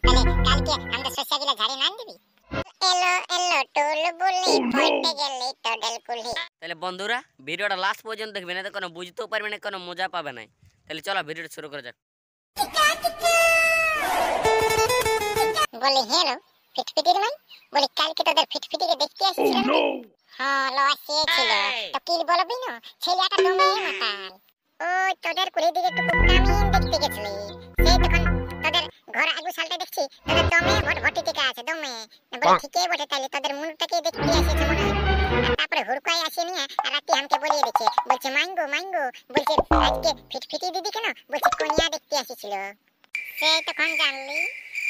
তাহলে কালকে আমরা শস্যগুলো ঝাড়ি না দিবি। এলো এলো টোল বলে পড়তে গেলে টোডল কুলি। তাহলে বন্ধুরা ভিডিওটা লাস্ট পর্যন্ত দেখবেন, এতে কোনো বুঝতেও পারবে না, কোনো মজা পাবে না। তাহলে চলো ভিডিওটা শুরু করা যাক। বলে হেলো ফিটফিটির মাই, বলে কালকে তোদের ফিটফিটিকে দেখতে আসছিল। হ্যাঁ লো আসিয়েছিল, তো কি বলবি না ছেলেটা দমে মাতাল। ওই তোদের কুড়ি দিকে একটু কামিন দেখতে গেছিলি, সেই তখন তোদের ঘর আগু সালটা দেখছি তোদের দমে ভটভটি থেকে আছে দমে। বলে ঠিকই বটে, তাহলে তোদের মুখটাকে দেখতে এসেছে মনে হয়। তারপরে হুড়কাই আসে নিয়ে রাতে আমাকে বলিয়ে দিচ্ছে, বলছে মাইঙ্গো মাইঙ্গো, বলছে আজকে ফিটফিটি দিদি কেন, বলছে কোনিয়া দেখতে এসেছিল। সেই তখন জানলি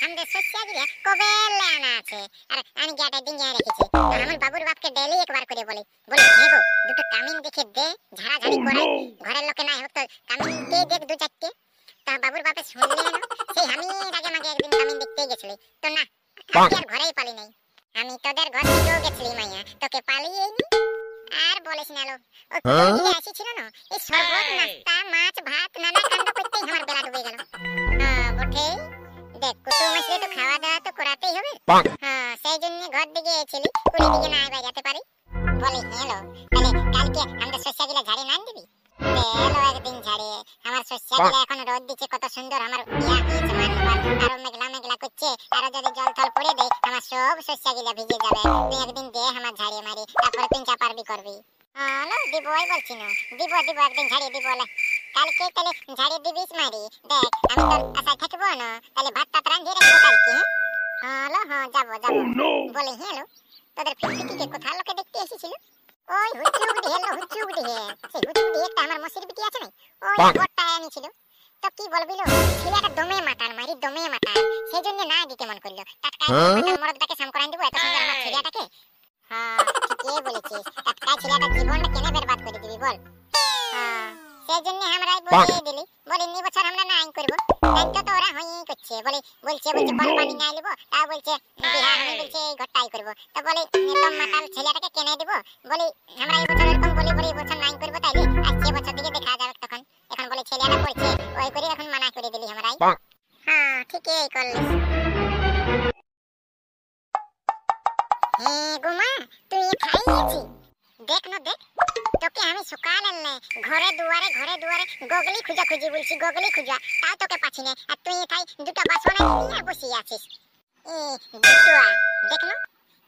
আমাদের শস্যগুলো কবে লানা আছে, আর আমি গাটা ডিঙিয়ে রেখেছি। আমার বাবুর বাপকে ডেলি একবার করে বলে হেগো দুটো কামিন দেখে দে, ঝাড়াঝাড়ি করে ঘরের লোকে নাই হোক তো কামিন দে দেখ দু চারটে। তা বাবুর বাপে শুনলে না, সেই আমি আগে মাগে একদিন কামিন দেখতে গেছিলি তো না, আজকে আর ঘরেই পালি নাই। আমি তোদের ঘর থেকেও গেছিলি মাইয়া, তোকে পালিয়ে নি। আর বলিস না লো, ও তোদের এসেছিল না এই শরবত নাস্তা মাছ ভাত নানা কাণ্ড করতেই আমার বেলা ডুবে গেল। হ্যাঁ বটে, দেখ কুটুম আসলে তো খাওয়া দাওয়া তো করাতেই হবে। হ্যাঁ সেই জন্য ঘর দিকে এসেছিলি, কুড়ি দিকে না আইবা যেতে পারি। বলি হেলো তাহলে কালকে আমরা শস্যগুলো ঝাড়ি না দিবি। এলো একদিন ঝাড়িয়ে আমার শস্যগুলো এখন রোদ দিচ্ছে কত সুন্দর, আমার ইয়া হয়েছে মানবার, আরো মেঘলা মেঘলা করছে, আরো যদি জল থল পড়ে দেয় আমার সব শস্যগুলো ভিজে যাবে। তুই একদিন দে আমার ঝাড়িয়ে মারি, তারপরে তুই চা পারবি করবি। হ্যালো দিব ওই বলছি না, দিব দিব একদিন ঝাড়িয়ে দিব। কালকে তাহলে ঝাড়িয়ে দিবিস মারি, দেখ আমি তোর আশায় থাকবো না, তাহলে ভাত টাত রাঁধিয়ে রাখবো কালকে। হ্যালো হ্যাঁ যাবো যাবো। বলে হেলো তোদের ফিটফিটিকে কোথায় লোকে দেখতে এসেছিল। ওই হুচুক ঢেলো হুচুক ঢে, সেই হুচুক ঢে একটা আমার মসির বিটি আছে না, ওই বড়টা এনেছিল। তো কি বলবি লো, ছেলেটা দমে মাতাল মারি দমে মাতাল, সেই জন্য না দিতে মন করলো। টাটকা মরদটাকে সাম করাই দিব এত সুন্দর আমার ছেলেটাকে। হ্যাঁ ঠিকই বলেছিস, টাটকা ছেলেটা জীবনটা কেন বরবাদ করে দিবি বল। হ্যাঁ সেই জন্য আমরাই বলে দিলি, বলে নি বছর আমরা না আইন করবো। দায়িত্ব তো ওরা হয়েই করছে, বলে বলছে কল পানি না লিবো, তা বলছে বিহা আমি বলছে এই ঘরটাই করবো। তো বলে একদম মাতাল ছেলেটাকে কেনে দিব, বলে আমরা এই বছর এরকম বলি বলে এই বছর নাই করবো, তাইলে আসছে বছর দিকে দেখা যাবে তখন। এখন বলে ছেলেটা পড়ছে ওই করে এখন মানা করে দিলি আমরাই। হ্যাঁ ঠিকই করলিস। হ্যাঁ গুমা তুই খাইয়েছি, দেখ না দেখ তোকে আমি সকাল এলে ঘরে দুয়ারে গগলি খুঁজা খুঁজি বলছি, গগলি খুঁজা তাও তোকে পাচ্ছি না, আর তুই তাই দুটো বাসন নিয়ে বসে আছিস। দুটোয়া দেখ না,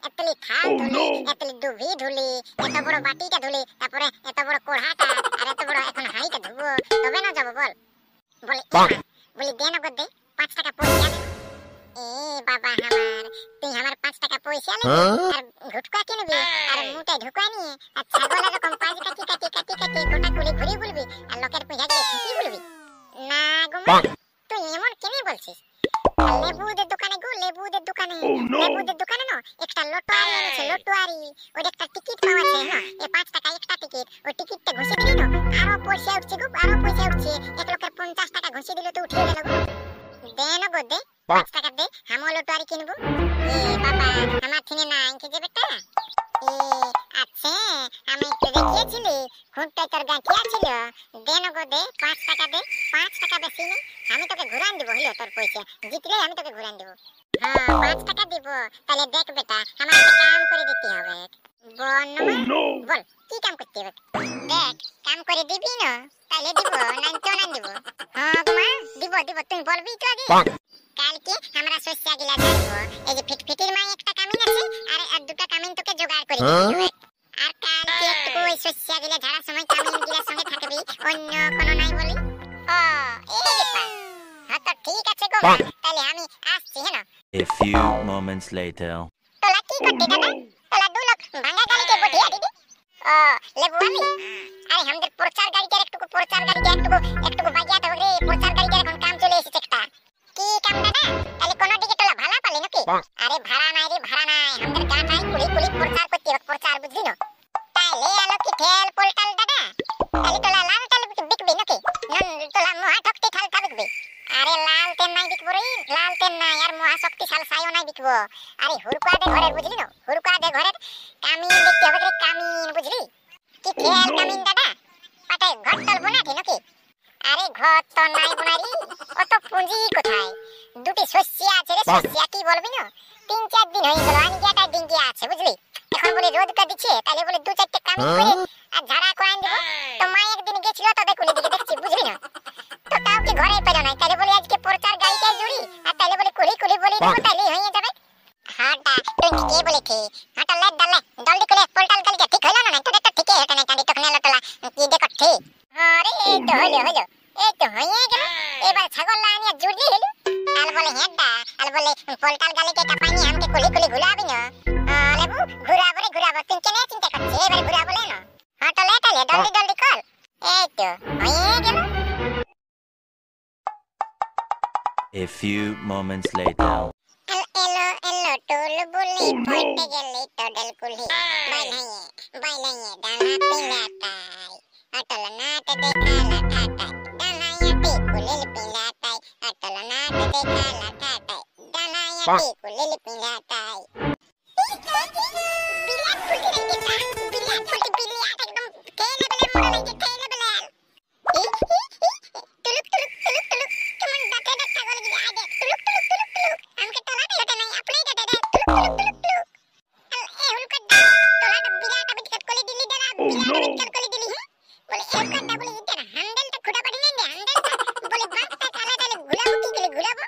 এতলি থাল ধুলি, এতলি ডুবি ধুলি, এত বড় বাটিটা ধুলি, তারপরে এত বড় কোড়াটা, আর এত বড় এখন হাঁড়িটা ধুবো, তবে না যাবো বল। বলে বলি দে না দে 5 টাকা পয়সা। বাবা আমার, তুই আমার 5 টাকা পয়সা নিবি আর ঘুটকা কিনবি আর মুটে ঢুকা নিয়ে আর ছাগলের এরকম পাঁচ কাটি কাটি কাটি কাটি গোটা কুলি ঘুরি বলবি আর লোকের পয়সা দিয়ে ঠিকই বলবি না গুমা। তুই এমন কেন বলছিস? লেবুদের দোকানে গো, লেবুদের দোকানে লেবুদের দোকানে না একটা লটোয়ারি এনেছে, লটোয়ারি ওই একটা টিকিট পাওয়া যায় না, এই 5 টাকা একটা টিকিট, ওই টিকিটটা ঘুষে দিলি না আরো পয়সা উঠছে গো, আরো পয়সা উঠছে। এক লোকের 50 টাকা ঘুষে দিলে তো উঠে গেল গো। দে না গো দে 5 টাকা দে, আমি লটোয়ারি কিনবো। বাবা আমার থিনে না আনকে যে বেটা। আচ্ছা আমি একটু দেখিয়েছিলি খুঁটটাই তোর গাঁঠিয়া ছিল, দে না গো দে 5 টাকা দে, 5 টাকা বেশি নেই, আমি তোকে ঘুরান দিব হলো তোর পয়সা, জিতলে আমি তোকে ঘুরান দিব। হ্যাঁ 5 টাকা দিব, তাহলে দেখ বেটা আমার একটা কাম করে দিতে হবে। বল কি কাম করতে হবে? দেখ কাম করে দিবি না তাহলে দিব, নাই তো না দিব। হ্যাঁ মা দিব দিব, তুই বলবি তো আগে। কালকে আমরা শস্যগুলা ঝাড়বো, এই যে ফিটফিটির মাই একটা কামিন আছে আর দুটো কামিন তোকে জোগাড় করে দিতে হবে। আর কালকে একটু ওই শস্যগুলা ঝাড়ার সময় কামিনগুলোর সঙ্গে থাকবি, অন্য কোনো নাই বলি। এই ব্যাপার। হ্যাঁ তো ঠিক আছে গো, তাহলে আমি আসছি হ্যাঁ। A few moments later. তোলা কি করতে দাদা? তোলা দু লোক ভাঙা গাড়িতে বটিয়া দিবি। লেবু আমি আরে আমাদের প্রচার গাড়িটার একটু বাজিয়াতে হবে রে, প্রচার গাড়িটার এখন কাম চলে এসেছে একটা। কি কাম দাদা? তাহলে কোন দিকে তোলা ভাড়া পালি নাকি? আরে ভাড়া নাই রে ভাড়া নাই, আমাদের গাটাই কুলি কুলি প্রচার করতে হবে, প্রচার বুঝলি না? তাইলে আলো কি ঠেল পোলটাল দাদা, তাহলে তোলা লাল টাল বিকবি নাকি? তোলা মহা ঠকতে ঠালটা বিকবি। আরে লাল তেন নাই বিকবো রে, লাল তেন নাই আর মহা শক্তিশাল সাইও নাই বিকবো। আরে হুরকুয়া দে ঘরের বুঝলি না, হুরকুয়া দে ঘরের কামিন দেখতে হবে রে, কামিন বুঝলি? কি ঠেল কামিন দাদা, পাটে ঘর তল বোনাটি নাকি? আরে ঘর তো নাই বোনারি, অত পুঁজি কোথায়? দুটি শস্য আছে সমস্যা কি বলবি না 3-4 দিন হয়ে গেল আনি গেটা দিন কি আছে বুঝলি এখন বলে রোদ কা দিচ্ছে তাহলে বলে 2-4টা কাম করে আর ঝাড়া করে আন দিব তো মা একদিন গেছিল তো দেখুলি দিকে দেখছি বুঝলি না তো কাউকে ঘরে পেল না তাহলে বলে আজকে পরচার গাড়িটা জুড়ি আর তাহলে বলে কুলি কুলি বলে দিব তাহলে হয়ে যাবে হাঁটা তুই কে বলেছে হাঁটা লেট ডালে জলদি করে পোর্টাল গাড়িটা ঠিক হলো না তো দেখতে ঠিকই হতো না তাহলে তখন এলো তোলা কি দেখো ঠিক আরে এই তো হলো এই তো হয়ে গেল এবার ছাগল লানিয়া জুড়লি হলো আর বলে হেডা আর বলে পোর্টাল গাড়িটা পানি আমাকে কুলি কুলি ঘুরাবি না লেবু ঘুরাবো তুই কেন চিন্তা করছিস এবার ঘুরাবো না হাঁটা লেট আলে জলদি জলদি কর এই তো হয়ে গেল A few moments later. এলো টোল বলি পড়তে গেলে টোডল কুলি বাইলাইয়ে ডানা পিলাতাই অটল নাট দেখালা ঠাটাই ডানায়াটি কুলিল পিলাতাই অটল নাট দেখালা ঠাটাই ডানায়াটি কুলিল পিলাতাই বিরাট ফুলটি বিলিয়াট একদম খেয়ে নেবে মনে লাগে খেয়ে নেবে তুলুক কেমন ডাকে ডাকা গলে গিয়ে আগে তুলুক আমাকে তোলাটা হতে নাই আপনি ডাটা তুলুক এ হুলকা তোলাটা বিরাট বিকট করে দিলি দাদা বিরাট বিকট করে দিলি বলে এলকাটা বলে এটা হ্যান্ডেলটা খুঁড়া পারি না হ্যান্ডেলটা বলে বাঁকটা কালা কালে ঘুরাবো কি করে ঘুরাবো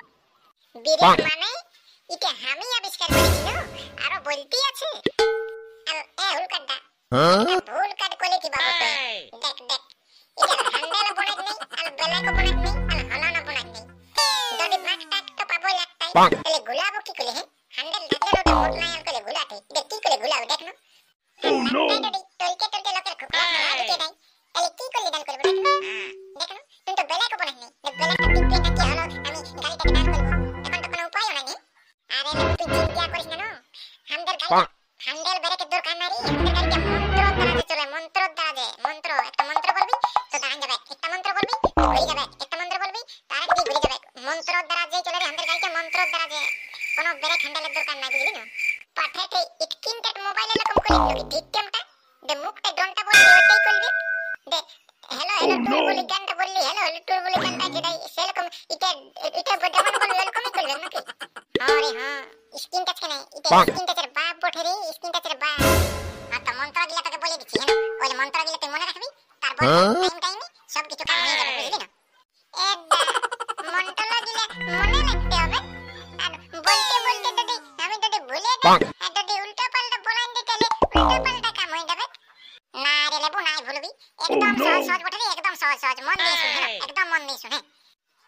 বিরাট মানে এটা আমি আবিষ্কার করেছি না আরো বলতি আছে এ হুলকাটা ভুল কাট করে কি বাবু দেখ এটা হ্যান্ডেল বনাক নেই আর বেলাক বনাক নেই আর হলানা বনাক নেই যদি বাঁকটা তো পাবো লাগতাই তাহলে ঘুরাবো কি করে হ্যান্ডেল ঢাকলে ওটা মোট নাই আর করে ঘুরাতে দেখ কি করে ঘুরাবো দেখ না যদি তলকে লোকের খোকলা না দিতে নাই তাহলে কি করলে দান করব দেখ না তুমি তো বেলাক বনাক নেই বেলাকটা টিপে নাকি হলো আমি গাড়িটাকে দান করব এখন তো কোনো উপায় নাই আরে তুই চিন্তা করিস না হ্যান্ডেল ব্রেকের দরকার নাই আমাদের গাড়িটা মন্ত্র দ্বারা মন্ত্র একটা মন্ত্র বলবি তো দাঁড়ান যাবে একটা মন্ত্র বলবি ঘুরে যাবে একটা মন্ত্র বলবি তার আগে ঘুরে যাবে মন্ত্র দ্বারা যে চলে আমাদের গাড়িটা মন্ত্র দ্বারা যে কোনো ব্রেক হ্যান্ডেলের দরকার নাই বুঝলি না পাঠাতে স্ক্রিনটা মোবাইলে এরকম করে দিবি ঠিকঠাকটা দে মুখটা ডনটা বলবি ওইটাই করবি দে হ্যালো টুর বলি গানটা বললি হ্যালো টুর বলি গানটা যেটা সেরকম এটা যেমন বলবি এরকমই করবি নাকি আরে হ্যাঁ স্ক্রিন টাচ কেন এটা স্ক্রিন টাচের বাপ বটে রে স্ক্রিন টাচের বাপ আচ্ছা মন্ত্র গিলা তোকে বলে দিচ্ছি হ্যাঁ ওই মন্ত্র গিলা তুই মনে রাখবি তারপর টাইমে সব কিছু কাজ হয়ে যাবে বুঝলি না এডা মন্ত্র গিলা মনে রাখতে হবে আর বলতে যদি আমি যদি ভুলে যাই আর যদি উল্টো পাল্টা বলান দিই তাহলে উল্টো পাল্টা কাম হয়ে যাবে না রে লেবু নাই ভুলবি একদম সহজ বটে রে একদম সহজ মন দিয়ে শুন একদম মন দিয়ে শুন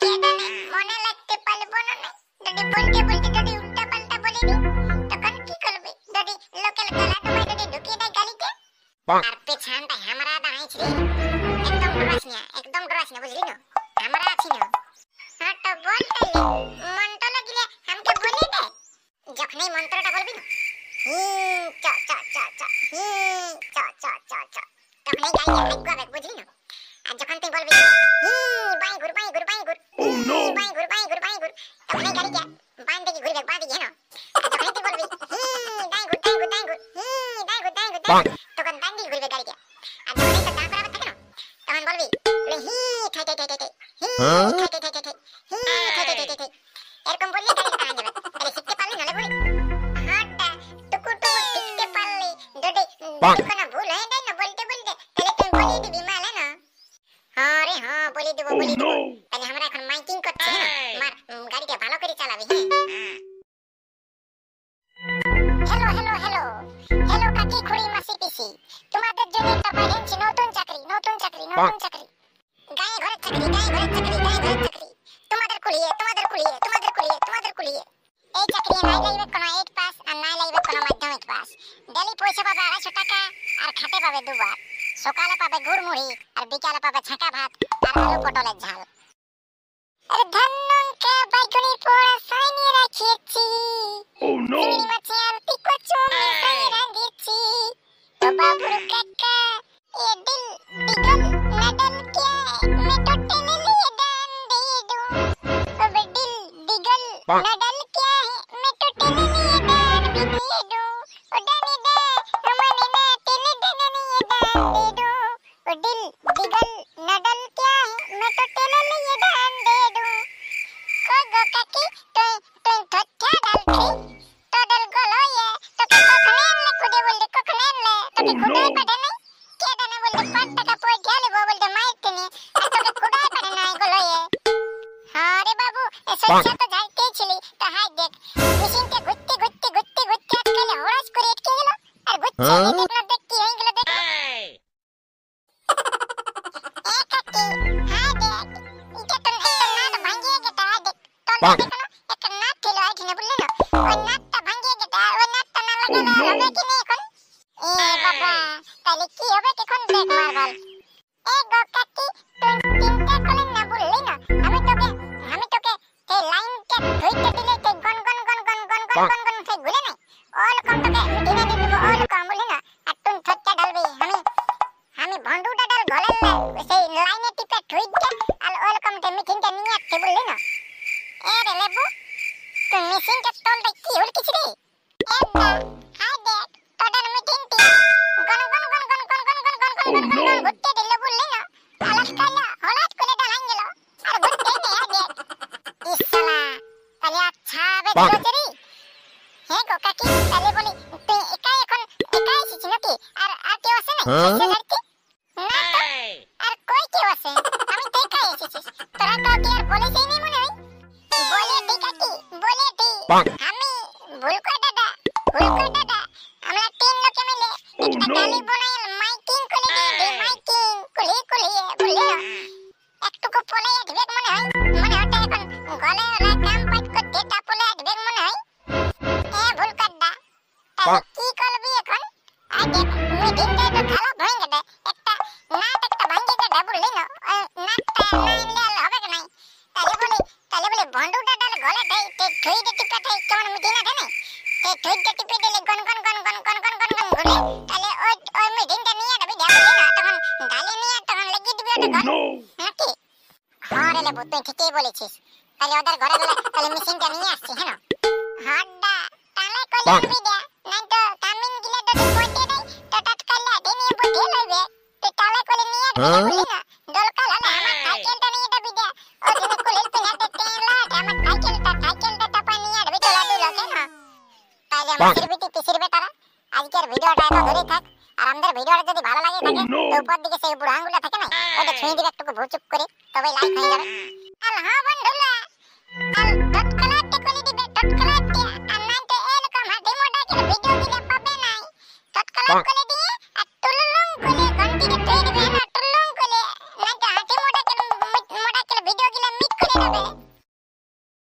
কেডা মনে রাখতে পারবো না যদি বলতে যদি উল্টো পাল্টা বলে দিই তখন কি করবে যদি লোকাল গলা তোমায় যদি ঢুকিয়ে দেয় গাড়িতে আর পেছনটা আমরা দাঁড়াইছি একদম ডরাস না বুঝলি না আমরা আছি না হ্যাঁ তো বল তাহলে মন্ত্র লাগিলে আমাকে বলে দে যখনই মন্ত্রটা বলবি না চ তখনই গাড়িটা লাগবে বুঝলি না আর যখন তুই বলবি বাই ঘুর তখনই গাড়িটা বাঁ দিকে ঘুরবে বাঁ দিকে না আর যখনই তুই বলবি দাই ঘুর তখন ডান দিকে ঘুরবে গাড়িটা আর যখনই তো দাঁড় করাবে থাকে না তখন বলবি ঠাই এরকম বললে গাড়িটা দাঁড়িয়ে যাবে তাহলে শিখতে পারলি না বলি হাঁটা টুকুর শিখতে পারলি যদি কোনো ভুল হয়ে যায় না বলতে তাহলে তুই বলে দিবি মালে না হ্যাঁ রে হ্যাঁ বলে দেবো তাহলে আমরা এখন মাইকিং করছি হ্যাঁ গাড়িটা ভালো করে চালাবি হ্যালো কাকি খুড়ি মাসি পিসি তোমাদের জন্য একটা পাইছি নতুন চাকরি গায়ে ঘরের চাকরি তোমাদের কুলিয়ে এই চাকরি নাই লাগবে কোনো 8 পাস আর নাই লাগবে কোনো মাধ্যমিক পাস ডেলি পয়সা পাবে 250 টাকা আর খেতে পাবে দুবার সকালে পাবে গুড়মুড়ি আর বিকালে পাবে ছাঁকা ভাত আর আলু পটলের ঝাল আরে ধন্যকে বাইগুনি পোড়া সাইনিয়ে রাখিয়েছি চিংড়ি মাছে আর টিকো চুমি সাইরা দিয়েছি তো বাবুর কাকা এ দিল দিগল নাডল কে मैं तो टेले लिए डान दे दूं अब दिल दिगल नाडल क्या है मैं तो टेले लिए डान भी दे दूं ओ डाने दे हमने ना टेले देने लिए डान दे दूं ओ दिल दिगल नाडल क्या है मैं तो टेले लिए डान दे दूं को गो काकी तो আচ্ছা তো যাইতেই ছিলি তো হাই দেখ মেশিনটা ঘুরতে ঘুরতে ঘুরতে ঘুরতে আজকাল হড়াস করে আটকে গেল আর ঘুরছে দেখ না দেখ কি হয়ে গেল দেখ এ কাকি হাই দেখ এটা তো একটা নাট ভাঙিয়ে গেটা হাই দেখ তল দেখো না একটা নাট ছিল এখানে বললে না ওই নাটটা ভাঙিয়ে গেটা ওই নাটটা না লাগালে হবে কি না এখন এ বাবা তাহলে কি হবে এখন দেখ মারবাল এ গো কাকি তুই চিন্তা করলেন না বললি না আমি তোকে এই লাইনটা ধইতে দিলে তুই গন গন গন গন গন গন গন গন তুই ভুলে নাই অল কম তোকে দিনে দিন দেব অল কম বললি না আর তুই থচ্চা ডালবি আমি ভন্ডুটা ডাল গলেন না সেই লাইনে টিপে ধইতে আর অল কম তে মিটিংটা নিয়ে আসতে বললি না এ রে লেবু তুই মেশিনটা তলটা কি হল কিছু রে এদা হাই দেখ তোদের মিটিংটি গন গন গন গন গন গন গন গন গন গন ঘুরতে দিলে বললি না আলাস কালা হলাস করে ডালান গেল আর ঘুরতে নে হাই দেখ ইসলা তাহলে আচ্ছা বে দরজরি হে গো কাকি তাহলে বলি তুই একাই এখন একাই এসেছিস নাকি আর কেউ আছে না এসে ধরতে না তো আর কই কেউ আছে আমি তো একাই এসেছিস তোরা কাউকে আর বলেছিস নি মনে হয় বলে দি কাকি বলে দি আমি ভুল করে দাদা আমরা তিন লোকে মিলে একটা গালি বানাই মাইকিং করে দিই মাইকিং কুলিয়ে বলে একটুকু পলে আধবেক মনে হয় ওটা এখন গলে ওলা কাম পাইট করতে তা পলে আধবেক মনে হয় এ ভুল কাটদা তাহলে কি করবি এখন আই দেখ মিটিংটা তো খারাপ হয়ে গেছে একটা ভাঙে গেছে বললি না নাটটা না নিলে আর হবে না তাহলে বলি বন্ধুটা ডাল গলে দেই তে ঠুই দে টিপে দেই কেমন মিটিং আছে না তে ঠুই দে টিপে দিলে গন গন গন গন গন গন গন গন ঘুরে তাহলে ওই মিটিংটা নিয়ে যাবি যা বললি না তখন ডালে নিয়ে তখন লাগিয়ে দিবি ওটা গন নাকি হ্যাঁ রে লেবু তুই ঠিকই বলেছিস তাহলে ওদের ঘরে গেলে তাহলে মেশিনটা নিয়ে আসছি হ্যাঁ হাড্ডা তাহলে কইলে দিবি দে নাই তো কামিন গিলে যদি পয়তে দেই তো টাটকালে দে নিয়ে বুঝে লইবে তুই তাহলে কইলে নিয়ে বললি না দরকার হলে আমার সাইকেলটা নিয়ে যাবি দে ও দিনে কুলিল পিনা দে তেলা আমার সাইকেলটা টাপা নিয়ে যাবি তোলা দুলো কেন তাহলে আমার পিছির বেটারা আজকের ভিডিওটা এত ধরে থাক আর আমাদের ভিডিওটা যদি ভালো লাগে থাকে তো উপর দিকে সেই বুড়ো আঙ্গুলটা থাকে না ওটা ছুঁয়ে দিবে একটু ভুচুপ করে তবে লাইক হয়ে যাবে আর হ্যাঁ